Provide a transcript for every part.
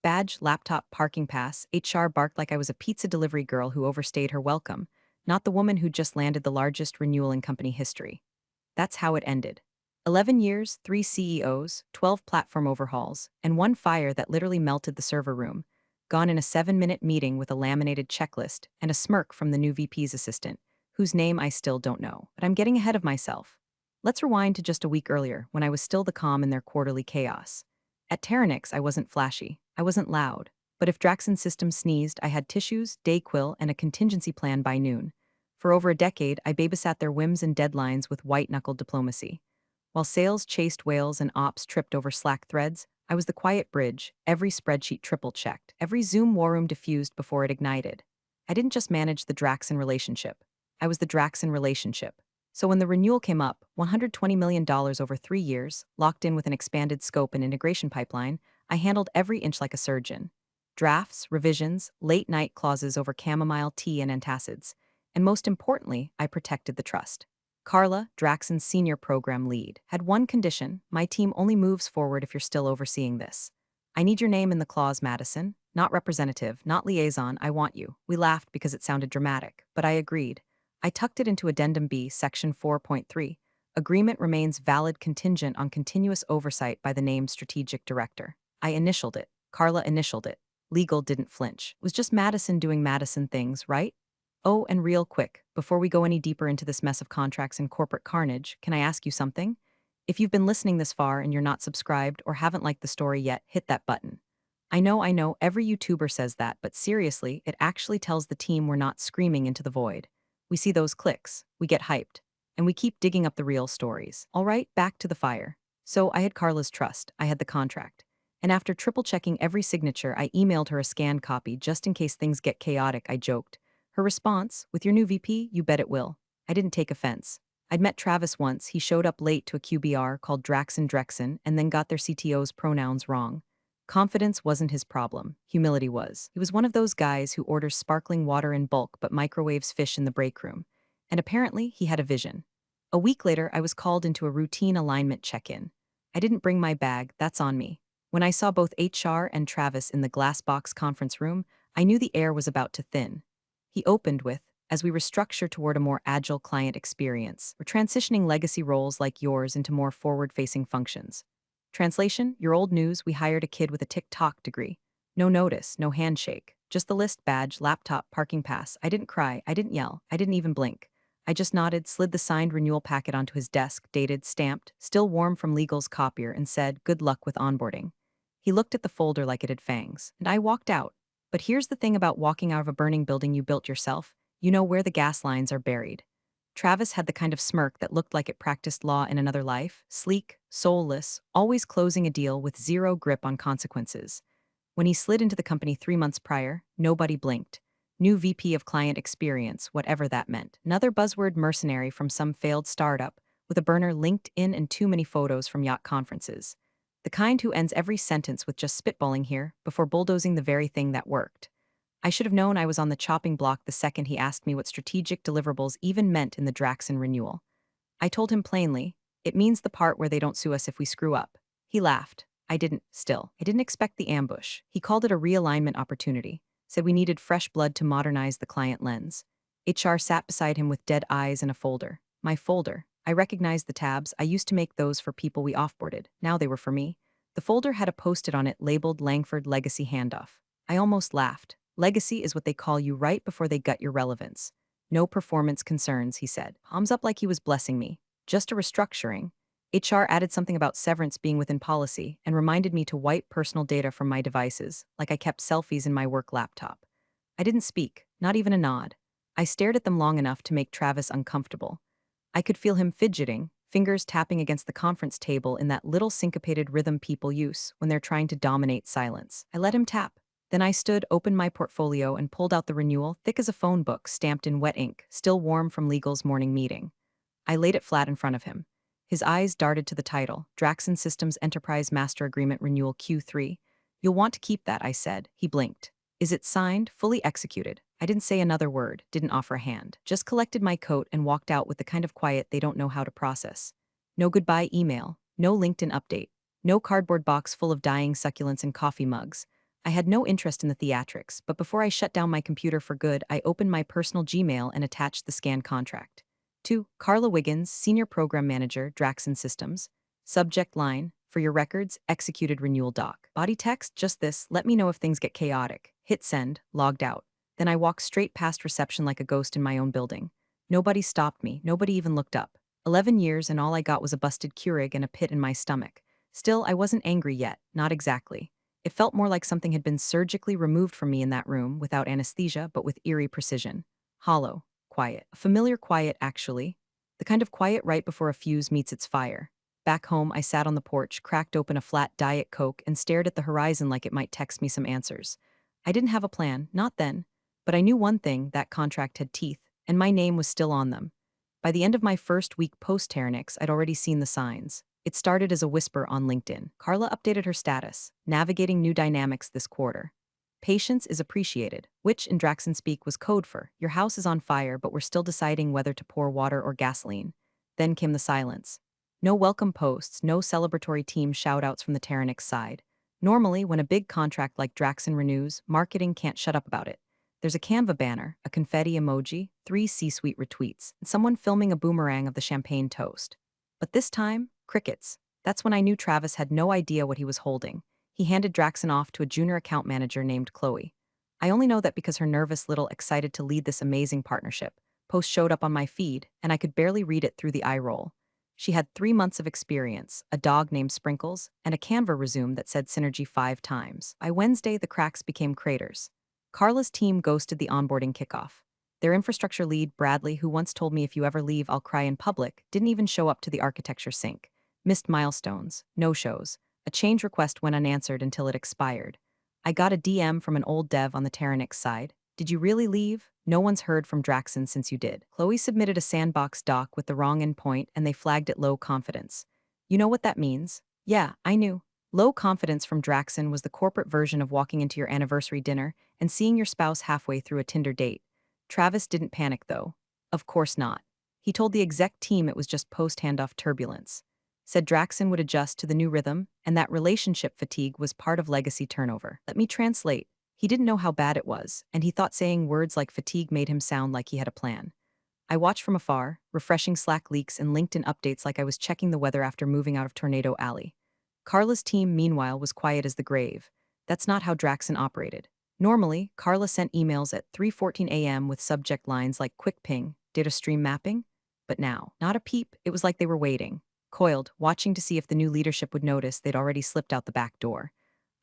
Badge, laptop, parking pass. HR barked like I was a pizza delivery girl who overstayed her welcome, not the woman who just landed the largest renewal in company history. That's how it ended. 11 years, 3 CEOs, 12 platform overhauls, and one fire that literally melted the server room, gone in a 7-minute meeting with a laminated checklist and a smirk from the new VP's assistant, whose name I still don't know. But I'm getting ahead of myself. Let's rewind to just a week earlier, when I was still the calm in their quarterly chaos. At Terranix, I wasn't flashy, I wasn't loud, but if Draxon Systems sneezed, I had tissues, Dayquil, and a contingency plan by noon. For over a decade, I babysat their whims and deadlines with white-knuckled diplomacy. While sales chased whales and ops tripped over Slack threads, I was the quiet bridge, every spreadsheet triple-checked, every Zoom war room diffused before it ignited. I didn't just manage the Draxon relationship. I was the Draxon relationship. So when the renewal came up, $120 million over 3 years, locked in with an expanded scope and integration pipeline, I handled every inch like a surgeon. Drafts, revisions, late-night clauses over chamomile tea and antacids. And most importantly, I protected the trust. Carla, Draxon's senior program lead, had one condition: my team only moves forward if you're still overseeing this. I need your name in the clause, Madison. Not representative, not liaison, I want you. We laughed because it sounded dramatic, but I agreed. I tucked it into Addendum B, Section 4.3. Agreement remains valid contingent on continuous oversight by the named strategic director. I initialed it. Carla initialed it. Legal didn't flinch. It was just Madison doing Madison things, right? Oh, and real quick, before we go any deeper into this mess of contracts and corporate carnage, can I ask you something? If you've been listening this far and you're not subscribed or haven't liked the story yet, hit that button. I know, every YouTuber says that, but seriously, it actually tells the team we're not screaming into the void. We see those clicks, we get hyped, and we keep digging up the real stories. All right, back to the fire. So I had Carla's trust, I had the contract. And after triple-checking every signature, I emailed her a scanned copy just in case things get chaotic, I joked. Her response, with your new VP, you bet it will. I didn't take offense. I'd met Travis once. He showed up late to a QBR called Draxon Drexen and then got their CTO's pronouns wrong. Confidence wasn't his problem. Humility was. He was one of those guys who orders sparkling water in bulk but microwaves fish in the break room. And apparently, he had a vision. A week later, I was called into a routine alignment check-in. I didn't bring my bag, that's on me. When I saw both HR and Travis in the glass box conference room, I knew the air was about to thin. He opened with, as we restructure toward a more agile client experience, we're transitioning legacy roles like yours into more forward-facing functions. Translation, your old news, we hired a kid with a TikTok degree. No notice, no handshake. Just the list, badge, laptop, parking pass. I didn't cry, I didn't yell, I didn't even blink. I just nodded, slid the signed renewal packet onto his desk, dated, stamped, still warm from legal's copier, and said, good luck with onboarding. He looked at the folder like it had fangs, and I walked out. But here's the thing about walking out of a burning building you built yourself: you know where the gas lines are buried. Travis had the kind of smirk that looked like it practiced law in another life, sleek, soulless, always closing a deal with zero grip on consequences. When he slid into the company 3 months prior, nobody blinked. New VP of Client Experience, whatever that meant. Another buzzword mercenary from some failed startup, with a burner LinkedIn and too many photos from yacht conferences. The kind who ends every sentence with just spitballing here, before bulldozing the very thing that worked. I should have known I was on the chopping block the second he asked me what strategic deliverables even meant in the Draxon renewal. I told him plainly, it means the part where they don't sue us if we screw up. He laughed. I didn't expect the ambush. He called it a realignment opportunity, said we needed fresh blood to modernize the client lens. HR sat beside him with dead eyes and a folder. My folder. I recognized the tabs. I used to make those for people we offboarded. Now they were for me. The folder had a post-it on it labeled Langford Legacy Handoff. I almost laughed. Legacy is what they call you right before they gut your relevance. No performance concerns, he said. Palms up like he was blessing me. Just a restructuring. HR added something about severance being within policy and reminded me to wipe personal data from my devices, like I kept selfies in my work laptop. I didn't speak, not even a nod. I stared at them long enough to make Travis uncomfortable. I could feel him fidgeting, fingers tapping against the conference table in that little syncopated rhythm people use when they're trying to dominate silence. I let him tap. Then I stood, opened my portfolio, and pulled out the renewal, thick as a phone book, stamped in wet ink, still warm from legal's morning meeting. I laid it flat in front of him. His eyes darted to the title, Draxon Systems Enterprise Master Agreement Renewal Q3. You'll want to keep that, I said. He blinked. Is it signed, fully executed? I didn't say another word, didn't offer a hand. Just collected my coat and walked out with the kind of quiet they don't know how to process. No goodbye email, no LinkedIn update, no cardboard box full of dying succulents and coffee mugs. I had no interest in the theatrics, but before I shut down my computer for good, I opened my personal Gmail and attached the scanned contract. To Carla Wiggins, Senior Program Manager, Draxon Systems. Subject line, for your records, executed renewal doc. Body text, just this, let me know if things get chaotic. Hit send, logged out. Then I walked straight past reception like a ghost in my own building. Nobody stopped me, nobody even looked up. 11 years and all I got was a busted Keurig and a pit in my stomach. Still, I wasn't angry yet, not exactly. It felt more like something had been surgically removed from me in that room, without anesthesia, but with eerie precision. Hollow, quiet. A familiar quiet, actually. The kind of quiet right before a fuse meets its fire. Back home, I sat on the porch, cracked open a flat Diet Coke, and stared at the horizon like it might text me some answers. I didn't have a plan, not then. But I knew one thing, that contract had teeth, and my name was still on them. By the end of my first week post-Ternix, I'd already seen the signs. It started as a whisper on LinkedIn. Carla updated her status, navigating new dynamics this quarter. Patience is appreciated, which in Draxon speak was code for, your house is on fire but we're still deciding whether to pour water or gasoline. Then came the silence. No welcome posts, no celebratory team shoutouts from the Ternix side. Normally, when a big contract like Draxon renews, marketing can't shut up about it. There's a Canva banner, a confetti emoji, 3 C-suite retweets, and someone filming a boomerang of the champagne toast. But this time, crickets. That's when I knew Travis had no idea what he was holding. He handed Draxon off to a junior account manager named Chloe. I only know that because her nervous little excited to lead this amazing partnership. Post showed up on my feed, and I could barely read it through the eye roll. She had 3 months of experience, a dog named Sprinkles, and a Canva resume that said Synergy 5 times. By Wednesday, the cracks became craters. Carla's team ghosted the onboarding kickoff. Their infrastructure lead, Bradley, who once told me if you ever leave, I'll cry in public, didn't even show up to the architecture sync. Missed milestones, no-shows. A change request went unanswered until it expired. I got a DM from an old dev on the Terranix side. Did you really leave? No one's heard from Draxon since you did. Chloe submitted a sandbox doc with the wrong endpoint and they flagged it low confidence. You know what that means? Yeah, I knew. Low confidence from Draxon was the corporate version of walking into your anniversary dinner and seeing your spouse halfway through a Tinder date. Travis didn't panic, though. Of course not. He told the exec team it was just post-handoff turbulence. Said Draxon would adjust to the new rhythm, and that relationship fatigue was part of legacy turnover. Let me translate. He didn't know how bad it was, and he thought saying words like fatigue made him sound like he had a plan. I watched from afar, refreshing Slack leaks and LinkedIn updates like I was checking the weather after moving out of Tornado Alley. Carla's team, meanwhile, was quiet as the grave. That's not how Draxon operated. Normally, Carla sent emails at 3:14 a.m. with subject lines like quick ping, data stream mapping. But now, not a peep, it was like they were waiting, coiled, watching to see if the new leadership would notice they'd already slipped out the back door.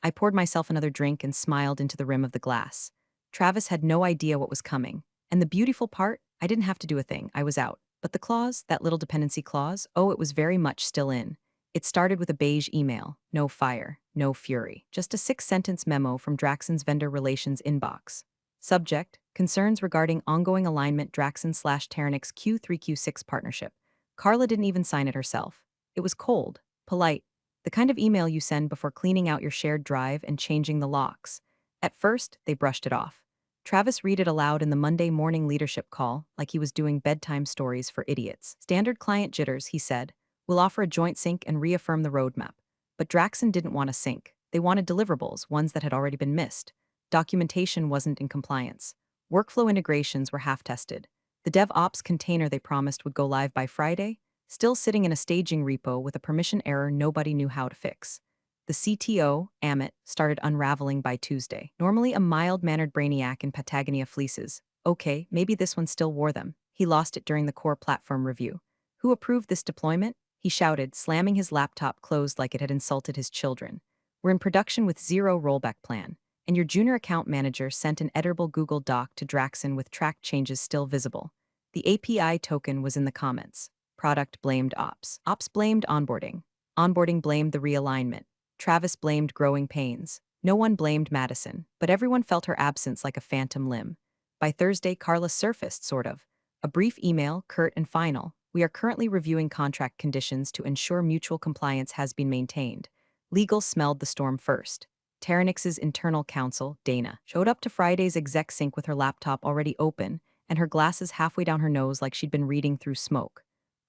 I poured myself another drink and smiled into the rim of the glass. Travis had no idea what was coming. And the beautiful part, I didn't have to do a thing, I was out. But the clause, that little dependency clause, oh, it was very much still in. It started with a beige email, no fire, no fury, just a 6-sentence memo from Draxon's vendor relations inbox. Subject, concerns regarding ongoing alignment Draxon/Terranix Q3Q6 partnership. Carla didn't even sign it herself. It was cold, polite, the kind of email you send before cleaning out your shared drive and changing the locks. At first, they brushed it off. Travis read it aloud in the Monday morning leadership call, like he was doing bedtime stories for idiots. Standard client jitters, he said. We'll offer a joint sync and reaffirm the roadmap. But Draxon didn't want a sync. They wanted deliverables, ones that had already been missed. Documentation wasn't in compliance. Workflow integrations were half-tested. The DevOps container they promised would go live by Friday, still sitting in a staging repo with a permission error nobody knew how to fix. The CTO, Amit, started unraveling by Tuesday. Normally a mild-mannered brainiac in Patagonia fleeces. Okay, maybe this one still wore them. He lost it during the core platform review. Who approved this deployment? He shouted, slamming his laptop closed like it had insulted his children. We're in production with zero rollback plan, and your junior account manager sent an editable Google Doc to Draxon with track changes still visible. The API token was in the comments. Product blamed ops. Ops blamed onboarding. Onboarding blamed the realignment. Travis blamed growing pains. No one blamed Madison, but everyone felt her absence like a phantom limb. By Thursday, Carla surfaced, sort of. A brief email, curt and final. We are currently reviewing contract conditions to ensure mutual compliance has been maintained. Legal smelled the storm first. Terranix's internal counsel, Dana, showed up to Friday's exec sync with her laptop already open and her glasses halfway down her nose like she'd been reading through smoke.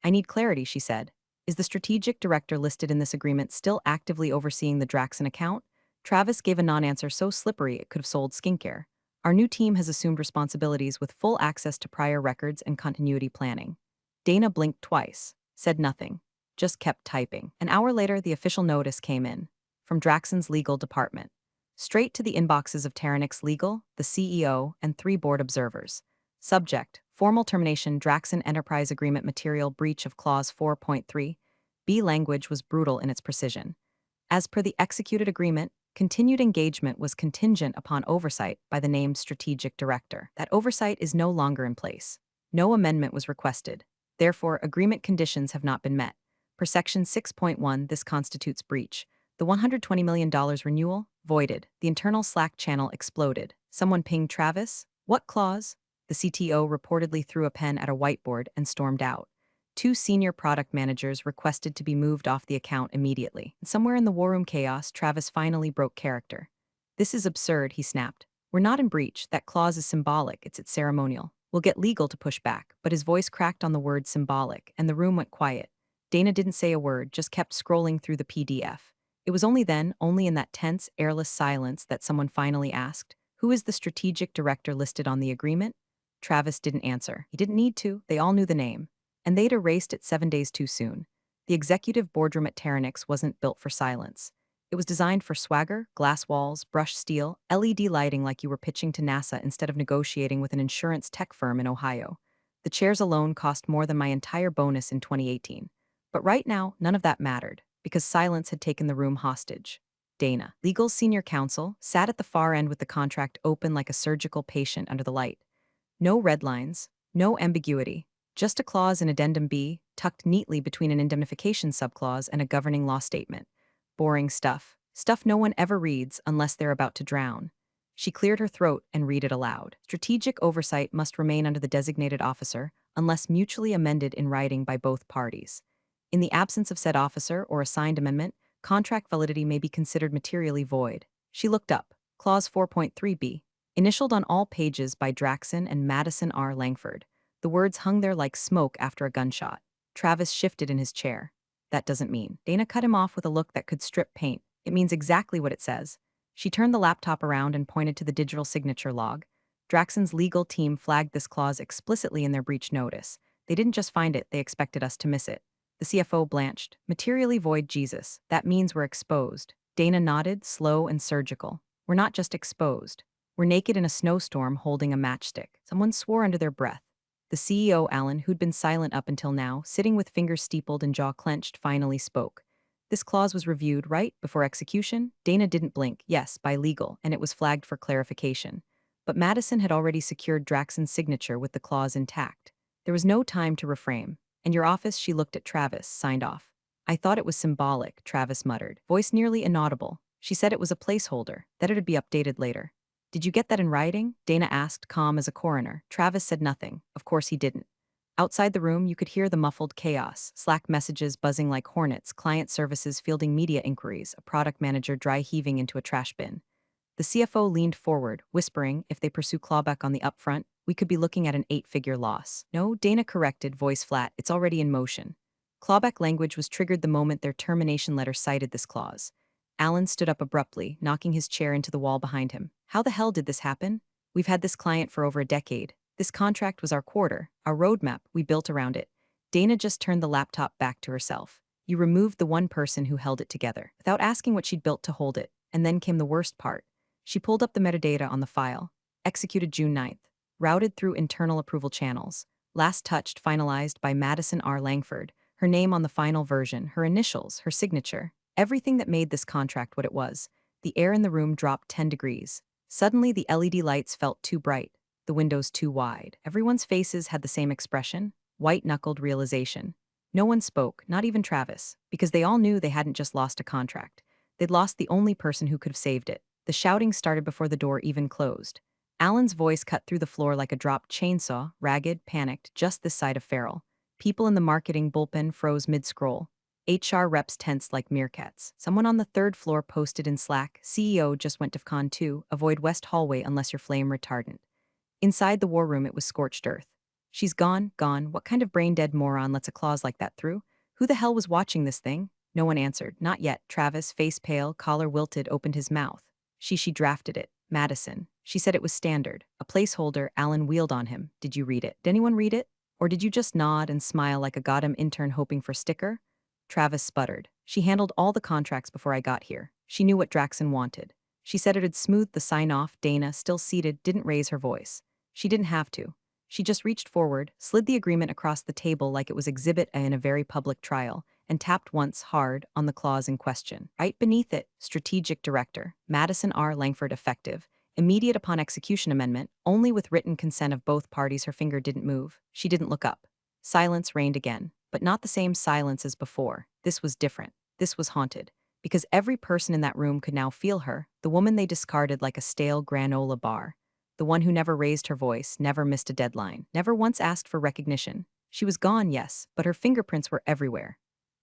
I need clarity, she said. Is the strategic director listed in this agreement still actively overseeing the Draxon account? Travis gave a non-answer so slippery it could have sold skincare. Our new team has assumed responsibilities with full access to prior records and continuity planning. Dana blinked twice, said nothing, just kept typing. An hour later, the official notice came in, from Draxon's legal department. Straight to the inboxes of Terranix Legal, the CEO, and 3 board observers. Subject: formal termination Draxon Enterprise Agreement material breach of Clause 4.3. B language was brutal in its precision. As per the executed agreement, continued engagement was contingent upon oversight by the named strategic director. That oversight is no longer in place. No amendment was requested. Therefore, agreement conditions have not been met. Per Section 6.1, this constitutes breach. The $120 million renewal? Voided. The internal Slack channel exploded. Someone pinged Travis? What clause? The CTO reportedly threw a pen at a whiteboard and stormed out. 2 senior product managers requested to be moved off the account immediately. Somewhere in the war room chaos, Travis finally broke character. "This is absurd," he snapped. "We're not in breach. That clause is symbolic. It's ceremonial. We'll get legal to push back." But his voice cracked on the word symbolic, and the room went quiet. Dana didn't say a word, just kept scrolling through the PDF. It was only then, only in that tense, airless silence, that someone finally asked, "Who is the strategic director listed on the agreement?" Travis didn't answer. He didn't need to. They all knew the name. And they'd erased it 7 days too soon. The executive boardroom at Terranix wasn't built for silence. It was designed for swagger, glass walls, brushed steel, LED lighting like you were pitching to NASA instead of negotiating with an insurance tech firm in Ohio. The chairs alone cost more than my entire bonus in 2018. But right now, none of that mattered, because silence had taken the room hostage. Dana, legal's senior counsel, sat at the far end with the contract open like a surgical patient under the light. No red lines, no ambiguity. Just a clause in Addendum B, tucked neatly between an indemnification subclause and a governing law statement. Boring stuff. Stuff no one ever reads unless they're about to drown. She cleared her throat and read it aloud. Strategic oversight must remain under the designated officer unless mutually amended in writing by both parties. In the absence of said officer or a signed amendment, contract validity may be considered materially void. She looked up. Clause 4.3b. Initialed on all pages by Draxon and Madison R. Langford. The words hung there like smoke after a gunshot. Travis shifted in his chair. "That doesn't mean." Dana cut him off with a look that could strip paint. "It means exactly what it says." She turned the laptop around and pointed to the digital signature log. Draxon's legal team flagged this clause explicitly in their breach notice. They didn't just find it, they expected us to miss it. The CFO blanched. "Materially void Jesus. That means we're exposed." Dana nodded, slow and surgical. "We're not just exposed. We're naked in a snowstorm holding a matchstick." Someone swore under their breath. The CEO, Alan, who'd been silent up until now, sitting with fingers steepled and jaw clenched, finally spoke. "This clause was reviewed, right, before execution?" Dana didn't blink. "Yes, by legal, and it was flagged for clarification." But Madison had already secured Draxon's signature with the clause intact. There was no time to reframe. "And your office," she looked at Travis, signed off. "I thought it was symbolic," Travis muttered, voice nearly inaudible. "She said it was a placeholder, that it'd be updated later." "Did you get that in writing?" Dana asked, calm as a coroner. Travis said nothing. Of course he didn't. Outside the room, you could hear the muffled chaos, Slack messages buzzing like hornets, client services fielding media inquiries, a product manager dry heaving into a trash bin. The CFO leaned forward, whispering, "If they pursue clawback on the upfront, we could be looking at an 8-figure loss." "No," Dana corrected, voice flat, "it's already in motion." Clawback language was triggered the moment their termination letter cited this clause. Alan stood up abruptly, knocking his chair into the wall behind him. "How the hell did this happen? We've had this client for over a decade. This contract was our quarter, our roadmap, we built around it." Dana just turned the laptop back to herself. "You removed the one person who held it together, without asking what she'd built to hold it. And then came the worst part." She pulled up the metadata on the file. "Executed June 9th. Routed through internal approval channels. Last touched, finalized by Madison R. Langford. Her name on the final version, her initials, her signature. Everything that made this contract what it was." The air in the room dropped 10 degrees. Suddenly, the LED lights felt too bright, the windows too wide. Everyone's faces had the same expression, white-knuckled realization. No one spoke, not even Travis, because they all knew they hadn't just lost a contract. They'd lost the only person who could have saved it. The shouting started before the door even closed. Alan's voice cut through the floor like a dropped chainsaw, ragged, panicked, just this side of feral. People in the marketing bullpen froze mid-scroll. HR reps tensed like meerkats. Someone on the 3rd floor posted in Slack, "CEO just went DEFCON 2, avoid West Hallway unless you're flame retardant." Inside the war room, it was scorched earth. "She's gone, gone. What kind of brain-dead moron lets a clause like that through? Who the hell was watching this thing?" No one answered. Not yet. Travis, face pale, collar wilted, opened his mouth. She drafted it. Madison. She said it was standard. A placeholder Alan wheeled on him. Did you read it? Did anyone read it? Or did you just nod and smile like a goddamn intern hoping for sticker? Travis sputtered. She handled all the contracts before I got here. She knew what Draxon wanted. She said it'd smooth the sign-off. Dana, still seated, didn't raise her voice. She didn't have to. She just reached forward, slid the agreement across the table like it was Exhibit A in a very public trial, and tapped once hard on the clause in question. Right beneath it, Strategic Director, Madison R. Langford effective, immediate upon execution amendment, only with written consent of both parties. Her finger didn't move. She didn't look up. Silence reigned again, but not the same silence as before. This was different. This was haunted. Because every person in that room could now feel her, the woman they discarded like a stale granola bar. The one who never raised her voice, never missed a deadline, never once asked for recognition. She was gone, yes, but her fingerprints were everywhere.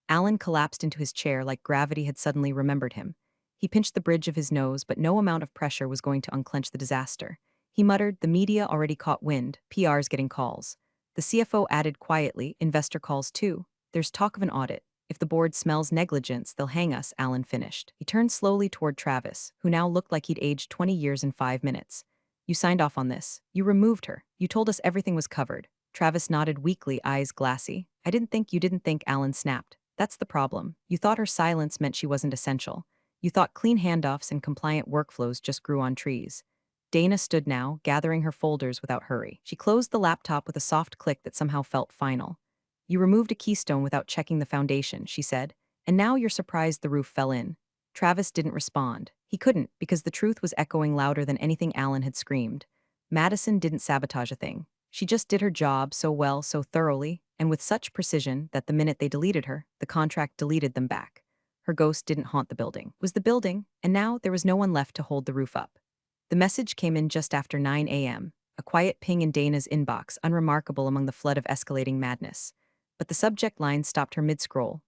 Alan collapsed into his chair like gravity had suddenly remembered him. He pinched the bridge of his nose, but no amount of pressure was going to unclench the disaster. He muttered, the media already caught wind, PR's getting calls. The CFO added quietly, investor calls too. There's talk of an audit. If the board smells negligence, they'll hang us, Alan finished. He turned slowly toward Travis, who now looked like he'd aged 20 years in 5 minutes. You signed off on this. You removed her. You told us everything was covered. Travis nodded weakly, eyes glassy. I didn't think you didn't think, Alan snapped. That's the problem. You thought her silence meant she wasn't essential. You thought clean handoffs and compliant workflows just grew on trees. Dana stood now, gathering her folders without hurry. She closed the laptop with a soft click that somehow felt final. You removed a keystone without checking the foundation, she said, and now you're surprised the roof fell in. Travis didn't respond. He couldn't, because the truth was echoing louder than anything Alan had screamed. Madison didn't sabotage a thing. She just did her job so well, so thoroughly, and with such precision that the minute they deleted her, the contract deleted them back. Her ghost didn't haunt the building. It was the building, and now there was no one left to hold the roof up. The message came in just after 9 a.m., a quiet ping in Dana's inbox, unremarkable among the flood of escalating madness. But the subject line stopped her mid-scroll.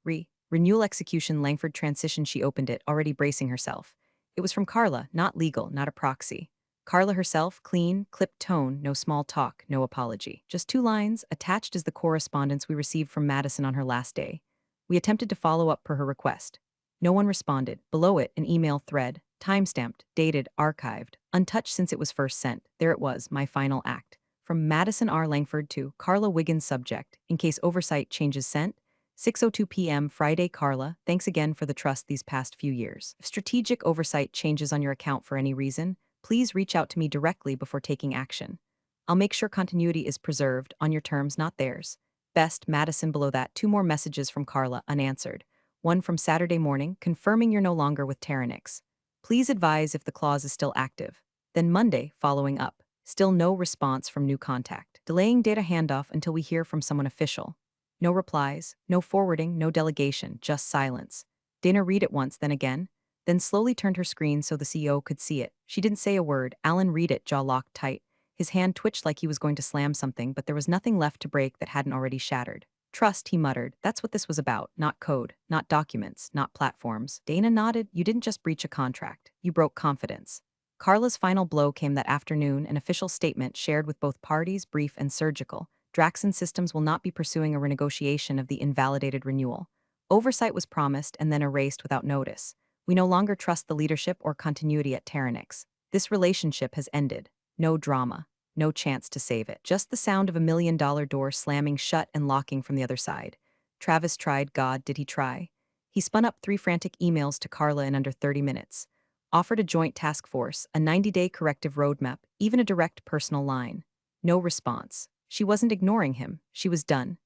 Renewal execution Langford transition. She opened it, already bracing herself. It was from Carla, not legal, not a proxy. Carla herself, clean, clipped tone, no small talk, no apology. Just 2 lines, attached as the correspondence we received from Madison on her last day. We attempted to follow up per her request. No one responded. Below it, an email thread, time-stamped, dated, archived, untouched since it was first sent. There it was, my final act. From Madison R. Langford to Carla Wiggins subject, in case oversight changes sent, 6:02 p.m. Friday. Carla, thanks again for the trust these past few years. If strategic oversight changes on your account for any reason, please reach out to me directly before taking action. I'll make sure continuity is preserved, on your terms, not theirs. Best, Madison. Below that, 2 more messages from Carla, unanswered. One from Saturday morning, confirming you're no longer with Terranix. Please advise if the clause is still active. Then Monday, following up. Still no response from new contact. Delaying data handoff until we hear from someone official. No replies, no forwarding, no delegation, just silence. Dana read it once, then again, then slowly turned her screen so the CEO could see it. She didn't say a word. Alan read it, jaw locked tight. His hand twitched like he was going to slam something, but there was nothing left to break that hadn't already shattered. Trust, he muttered. That's what this was about. Not code, not documents, not platforms. Dana nodded. You didn't just breach a contract. You broke confidence. Carla's final blow came that afternoon, an official statement shared with both parties, brief and surgical. Draxon Systems will not be pursuing a renegotiation of the invalidated renewal. Oversight was promised and then erased without notice. We no longer trust the leadership or continuity at Terranix. This relationship has ended. No drama. No chance to save it. Just the sound of $1 million door slamming shut and locking from the other side. Travis tried. God, did he try? He spun up 3 frantic emails to Carla in under 30 minutes. Offered a joint task force, a 90-day corrective roadmap, even a direct personal line. No response. She wasn't ignoring him. She was done.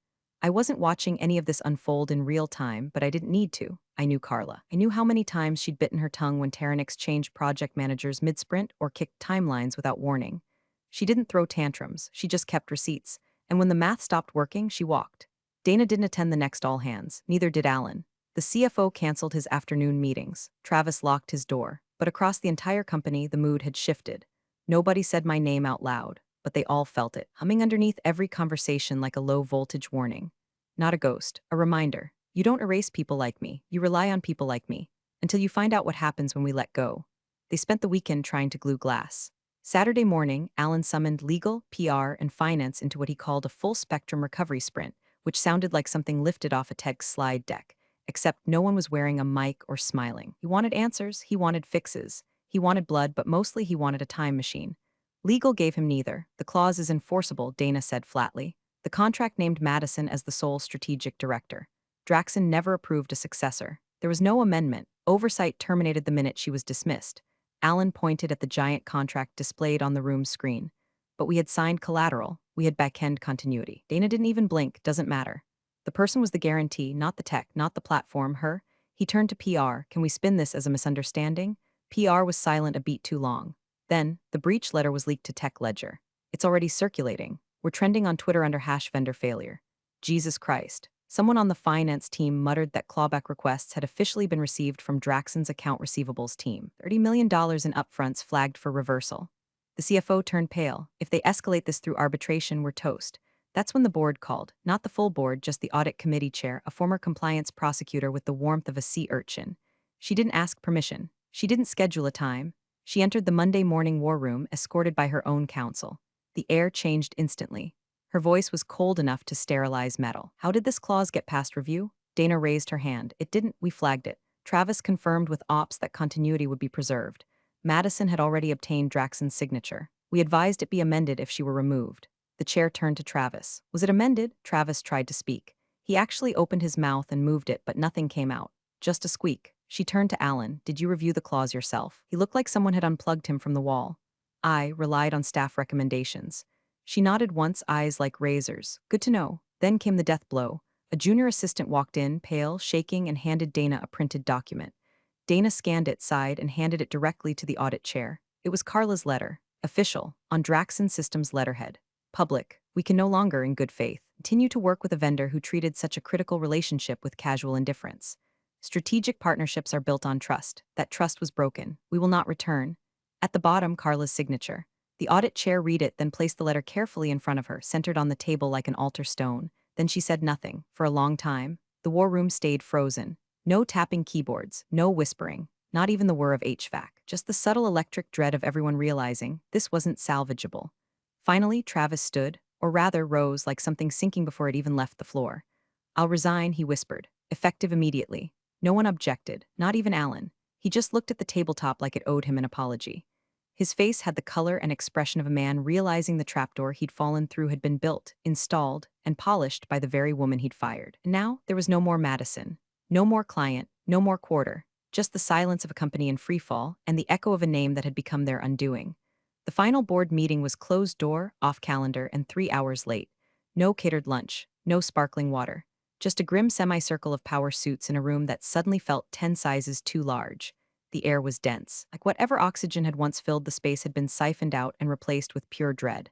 I wasn't watching any of this unfold in real time, but I didn't need to. I knew Carla. I knew how many times she'd bitten her tongue when Terranix changed project managers mid-sprint or kicked timelines without warning. She didn't throw tantrums, she just kept receipts, and when the math stopped working, she walked. Dana didn't attend the next all-hands, neither did Alan. The CFO canceled his afternoon meetings. Travis locked his door. But across the entire company, the mood had shifted. Nobody said my name out loud, but they all felt it, humming underneath every conversation like a low-voltage warning. Not a ghost, a reminder. You don't erase people like me, you rely on people like me, until you find out what happens when we let go. They spent the weekend trying to glue glass. Saturday morning, Alan summoned legal, PR, and finance into what he called a full-spectrum recovery sprint, which sounded like something lifted off a tech slide deck. except no one was wearing a mic or smiling. He wanted answers, he wanted fixes. He wanted blood, but mostly he wanted a time machine. Legal gave him neither. The clause is enforceable, Dana said flatly. The contract named Madison as the sole strategic director. Draxon never approved a successor. There was no amendment. Oversight terminated the minute she was dismissed. Alan pointed at the giant contract displayed on the room's screen. But we had signed collateral. We had back-end continuity. Dana didn't even blink. Doesn't matter. The person was the guarantee, not the tech, not the platform, her. He turned to PR. Can we spin this as a misunderstanding? PR was silent a beat too long. Then, the breach letter was leaked to Tech Ledger. It's already circulating. We're trending on Twitter under #vendor failure. Jesus Christ. Someone on the finance team muttered that clawback requests had officially been received from Draxon's account receivables team. $30 million in upfronts flagged for reversal. The CFO turned pale. If they escalate this through arbitration, we're toast. That's when the board called. Not the full board, just the audit committee chair, a former compliance prosecutor with the warmth of a sea urchin. She didn't ask permission. She didn't schedule a time. She entered the Monday morning war room, escorted by her own counsel. The air changed instantly. Her voice was cold enough to sterilize metal. How did this clause get past review? Dana raised her hand. It didn't, we flagged it. Travis confirmed with ops that continuity would be preserved. Madison had already obtained Draxon's signature. We advised it be amended if she were removed. The chair turned to Travis. Was it amended? Travis tried to speak. He actually opened his mouth and moved it, but nothing came out. Just a squeak. She turned to Alan. Did you review the clause yourself? He looked like someone had unplugged him from the wall. I relied on staff recommendations. She nodded once, eyes like razors. Good to know. Then came the death blow. A junior assistant walked in, pale, shaking, and handed Dana a printed document. Dana scanned it, sighed, and handed it directly to the audit chair. It was Carla's letter. Official, on Draxon Systems letterhead. Public, we can no longer, in good faith, continue to work with a vendor who treated such a critical relationship with casual indifference. Strategic partnerships are built on trust. That trust was broken. We will not return. At the bottom, Carla's signature. The audit chair read it, then placed the letter carefully in front of her, centered on the table like an altar stone. Then she said nothing. For a long time, the war room stayed frozen. No tapping keyboards, no whispering, not even the whir of HVAC, just the subtle electric dread of everyone realizing this wasn't salvageable. Finally, Travis stood, or rather rose like something sinking before it even left the floor. I'll resign, he whispered, effective immediately. No one objected, not even Alan. He just looked at the tabletop like it owed him an apology. His face had the color and expression of a man realizing the trapdoor he'd fallen through had been built, installed, and polished by the very woman he'd fired. And now, there was no more Madison. No more client, no more quarter, just the silence of a company in freefall and the echo of a name that had become their undoing. The final board meeting was closed door, off calendar, and 3 hours late. No catered lunch, no sparkling water, just a grim semicircle of power suits in a room that suddenly felt 10 sizes too large. The air was dense, like whatever oxygen had once filled the space had been siphoned out and replaced with pure dread.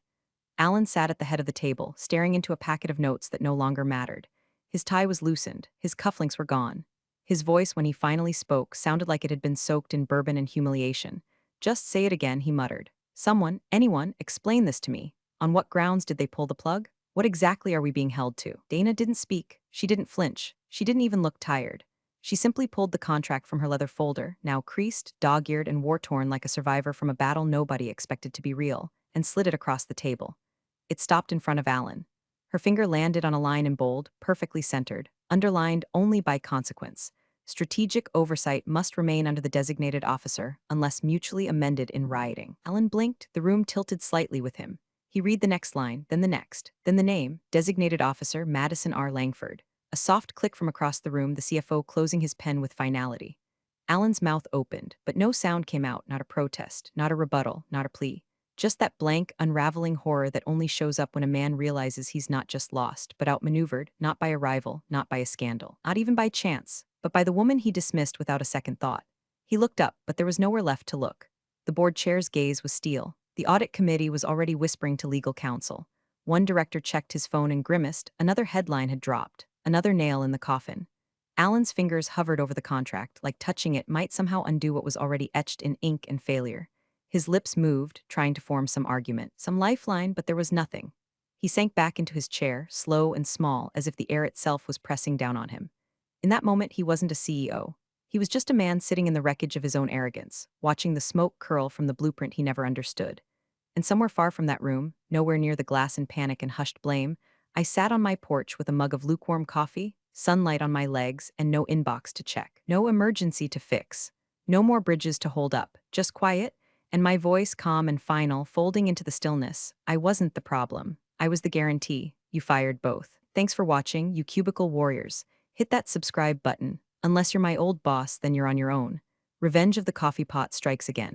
Alan sat at the head of the table, staring into a packet of notes that no longer mattered. His tie was loosened, his cufflinks were gone. His voice, when he finally spoke, sounded like it had been soaked in bourbon and humiliation. Just say it again, he muttered. Someone, anyone, explain this to me. On what grounds did they pull the plug? What exactly are we being held to? Dana didn't speak. She didn't flinch. She didn't even look tired. She simply pulled the contract from her leather folder, now creased, dog-eared, and war-torn like a survivor from a battle nobody expected to be real, and slid it across the table. It stopped in front of Alan. Her finger landed on a line in bold, perfectly centered, underlined only by consequence. Strategic oversight must remain under the designated officer unless mutually amended in writing. Alan blinked, the room tilted slightly with him. He read the next line, then the next, then the name, designated officer Madison R. Langford. A soft click from across the room, the CFO closing his pen with finality. Alan's mouth opened, but no sound came out, not a protest, not a rebuttal, not a plea. Just that blank, unraveling horror that only shows up when a man realizes he's not just lost, but outmaneuvered, not by a rival, not by a scandal, not even by chance, but by the woman he dismissed without a second thought. He looked up, but there was nowhere left to look. The board chair's gaze was steel. The audit committee was already whispering to legal counsel. One director checked his phone and grimaced. Another headline had dropped. Another nail in the coffin. Alan's fingers hovered over the contract, like touching it might somehow undo what was already etched in ink and failure. His lips moved, trying to form some argument, some lifeline, but there was nothing. He sank back into his chair, slow and small, as if the air itself was pressing down on him. In that moment, he wasn't a CEO. He was just a man sitting in the wreckage of his own arrogance, watching the smoke curl from the blueprint he never understood. And somewhere far from that room, nowhere near the glass and panic and hushed blame, I sat on my porch with a mug of lukewarm coffee, sunlight on my legs, and no inbox to check. No emergency to fix. No more bridges to hold up, just quiet, and my voice calm and final, folding into the stillness. I wasn't the problem. I was the guarantee. You fired both. Thanks for watching, you cubicle warriors. Hit that subscribe button. Unless you're my old boss, then you're on your own. Revenge of the coffee pot strikes again.